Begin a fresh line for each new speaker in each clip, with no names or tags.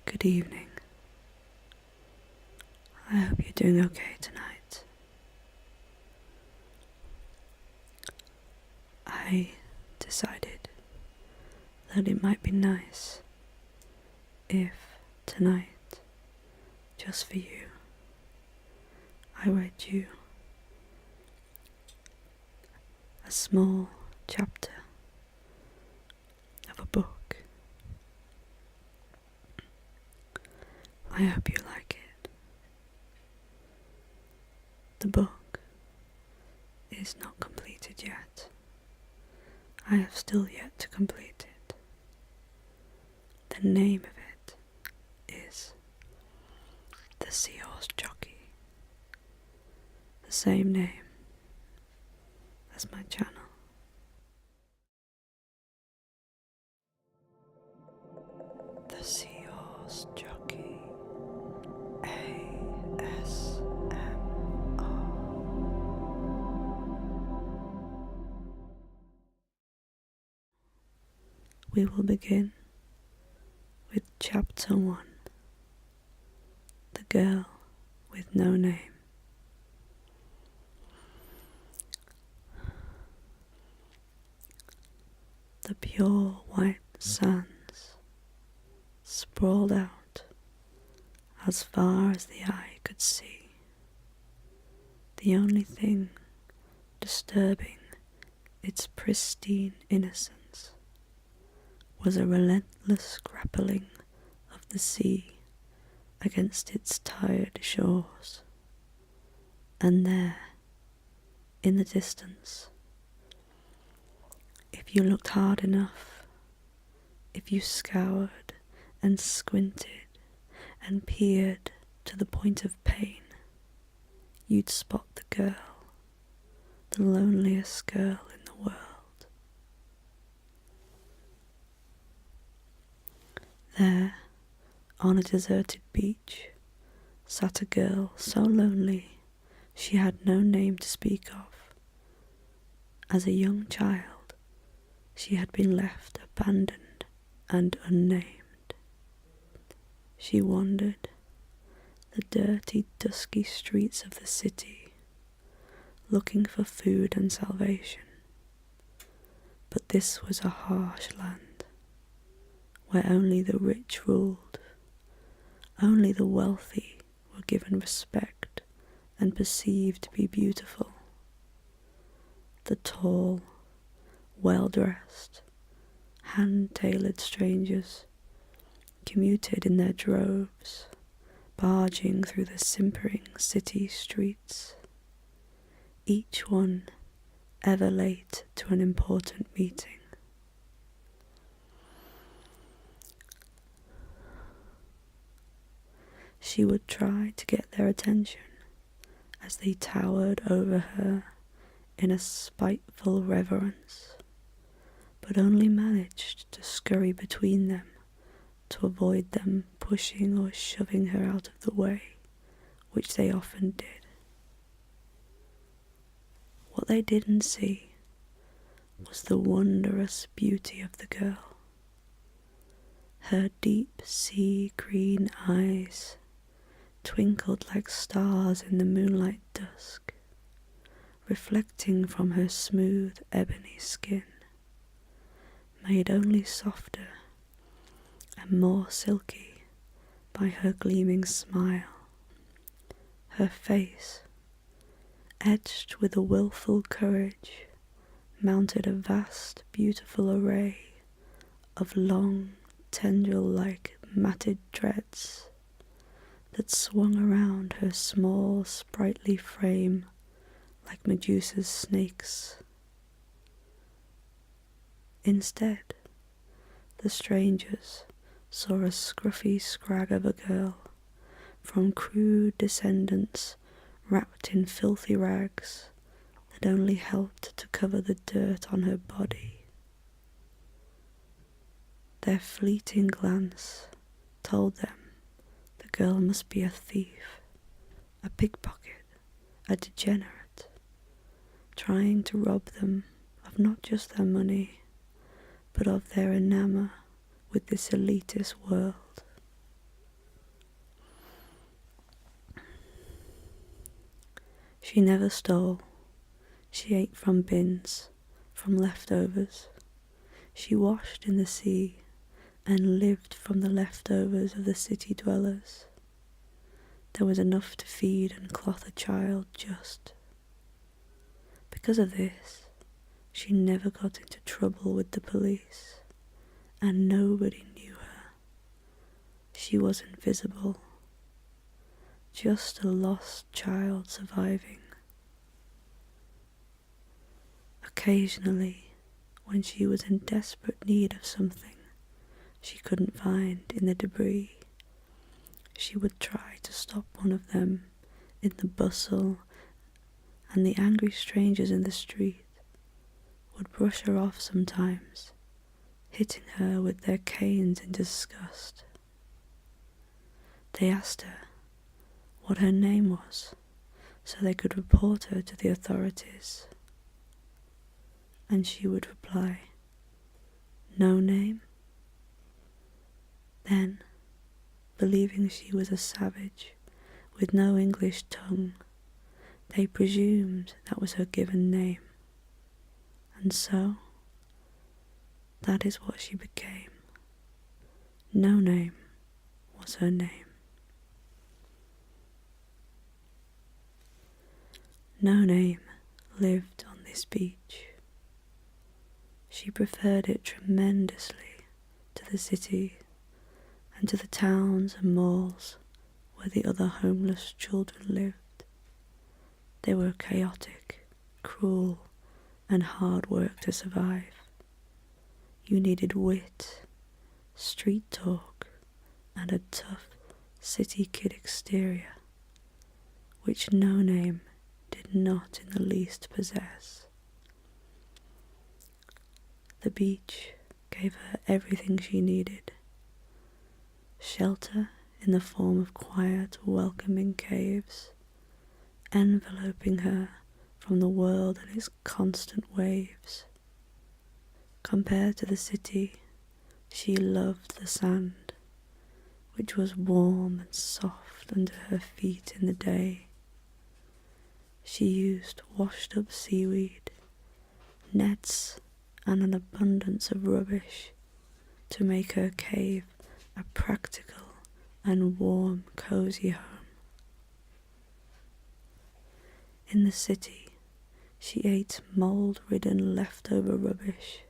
Good evening. I hope you're doing okay tonight. I decided that it might be nice if tonight, just for you, I read you a small chapter of a book. I hope you like it. The book is not completed yet. I have still yet to complete it. The name of it is The Seahorse Jockey, the same name as my channel. The Seahorse Jockey ASMR. We will begin with Chapter 1, The Girl with No Name. The pure white sands sprawled out as far as the eye could see. The only thing disturbing its pristine innocence was a relentless grappling of the sea against its tired shores. And there, in the distance, if you looked hard enough, if you scoured and squinted and peered to the point of pain, you'd spot the girl, the loneliest girl in the world. There, on a deserted beach, sat a girl so lonely she had no name to speak of. As a young child, she had been left abandoned and unnamed. She wandered the dirty, dusky streets of the city, looking for food and salvation. But this was a harsh land, where only the rich ruled. Only the wealthy were given respect and perceived to be beautiful. The tall, well-dressed, hand-tailored strangers commuted in their droves, barging through the simpering city streets, each one ever late to an important meeting. She would try to get their attention as they towered over her in a spiteful reverence, but only managed to scurry between them to avoid them pushing or shoving her out of the way, which they often did. What they didn't see was the wondrous beauty of the girl. Her deep sea green eyes twinkled like stars in the moonlight dusk, reflecting from her smooth ebony skin, made only softer and more silky by her gleaming smile. Her face, edged with a willful courage, mounted a vast, beautiful array of long, tendril-like matted dreads that swung around her small, sprightly frame like Medusa's snakes. Instead, the strangers saw a scruffy scrag of a girl, from crude descendants wrapped in filthy rags that only helped to cover the dirt on her body. Their fleeting glance told them the girl must be a thief, a pickpocket, a degenerate, trying to rob them of not just their money, but of their enamour with this elitist world. She never stole. She ate from bins, from leftovers. She washed in the sea and lived from the leftovers of the city dwellers. There was enough to feed and clothe a child just. Because of this, she never got into trouble with the police, and nobody knew her. She was invisible, just a lost child surviving. Occasionally, when she was in desperate need of something she couldn't find in the debris, she would try to stop one of them in the bustle, and the angry strangers in the street would brush her off sometimes, hitting her with their canes in disgust. They asked her what her name was so they could report her to the authorities. And she would reply, "No name?" Then, believing she was a savage with no English tongue, they presumed that was her given name. And so, that is what she became. No Name was her name. No Name lived on this beach. She preferred it tremendously to the city and to the towns and malls where the other homeless children lived. They were chaotic, cruel, and hard work to survive. You needed wit, street talk, and a tough city kid exterior, which No Name did not in the least possess. The beach gave her everything she needed. Shelter in the form of quiet, welcoming caves, enveloping her from the world and its constant waves. Compared to the city, she loved the sand, which was warm and soft under her feet in the day. She used washed-up seaweed, nets, and an abundance of rubbish to make her cave a practical and warm, cozy home. In the city, she ate mould-ridden leftover rubbish,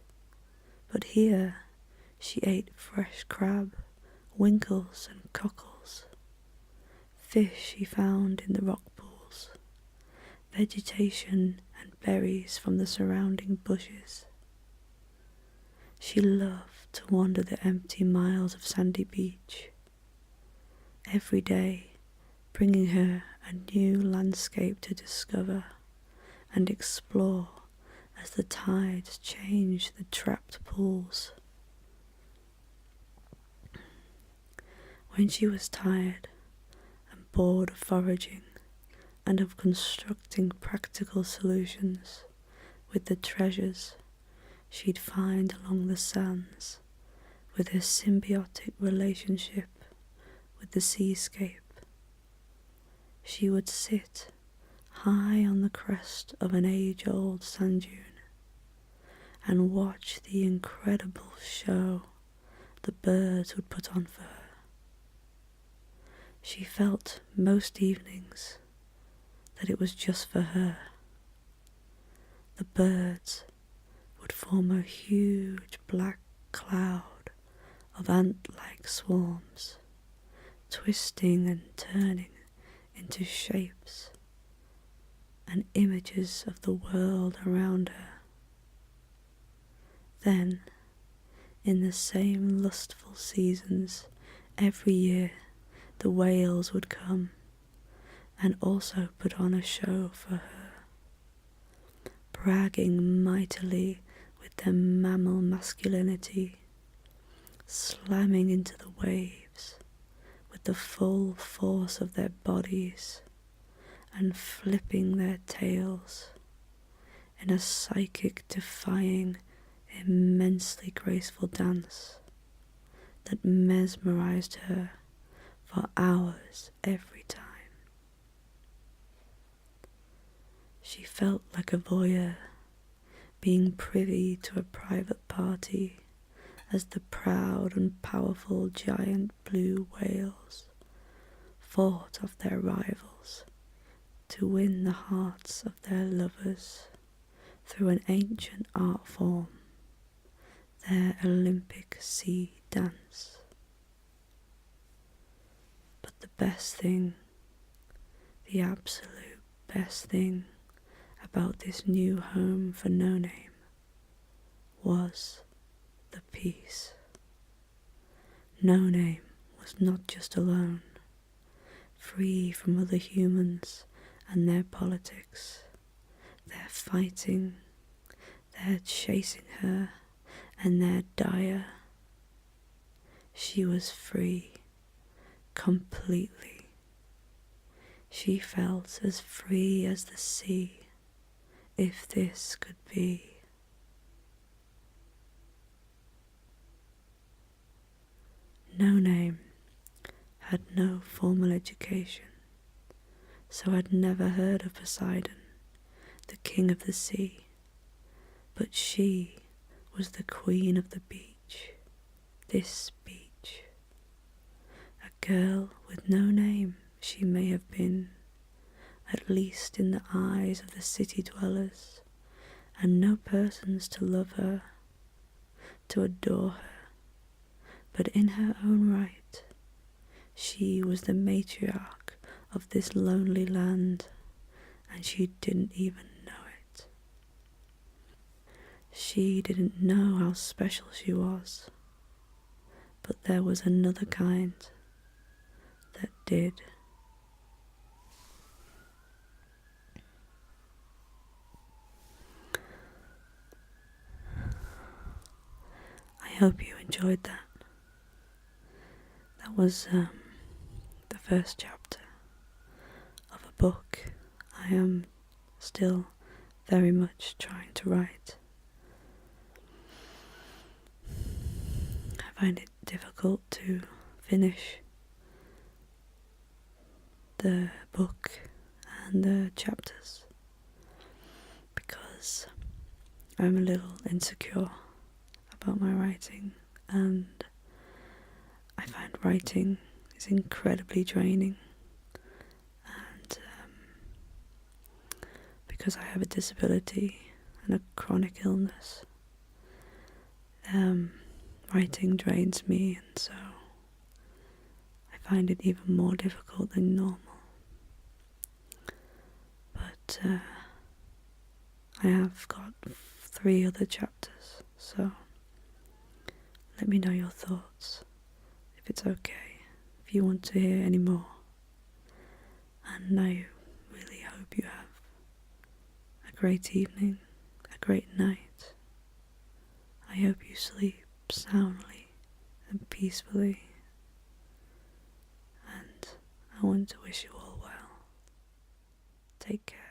but here she ate fresh crab, winkles and cockles, fish she found in the rock pools, vegetation and berries from the surrounding bushes. She loved to wander the empty miles of sandy beach, every day bringing her a new landscape to discover and explore as the tides change the trapped pools. When she was tired and bored of foraging and of constructing practical solutions with the treasures she'd find along the sands, with her symbiotic relationship with the seascape, she would sit high on the crest of an age-old sand dune and watch the incredible show the birds would put on for her. She felt most evenings that it was just for her. The birds would form a huge black cloud of ant-like swarms, twisting and turning into shapes and images of the world around her. Then, in the same lustful seasons, every year the whales would come and also put on a show for her, bragging mightily with their mammal masculinity, slamming into the waves with the full force of their bodies and flipping their tails in a psychic defying, immensely graceful dance that mesmerized her for hours every time. She felt like a voyeur, being privy to a private party as the proud and powerful giant blue whales fought off their rivals to win the hearts of their lovers through an ancient art form, their Olympic sea dance. But the best thing, the absolute best thing about this new home for No Name was the peace. No Name was not just alone, free from other humans and their politics, their fighting, their chasing her, and their dire. She was free, completely. She felt as free as the sea, if this could be. No Name had no formal education, so had never heard of Poseidon, the king of the sea, but she was the queen of the beach, this beach. A girl with no name she may have been, at least in the eyes of the city dwellers, and no persons to love her, to adore her, but in her own right, she was the matriarch of this lonely land, and she didn't even know it. She didn't know how special she was, but there was another kind that did. I hope you enjoyed that. That was the first chapter of a book I am still very much trying to write. I find it difficult to finish the book and the chapters because I'm a little insecure about my writing, and I find writing is incredibly draining, and because I have a disability and a chronic illness, writing drains me, and so I find it even more difficult than normal. But I have got 3 other chapters, so let me know your thoughts, if it's okay, if you want to hear any more. And I really hope you have a great evening, a great night. I hope you sleep soundly and peacefully, and I want to wish you all well. Take care.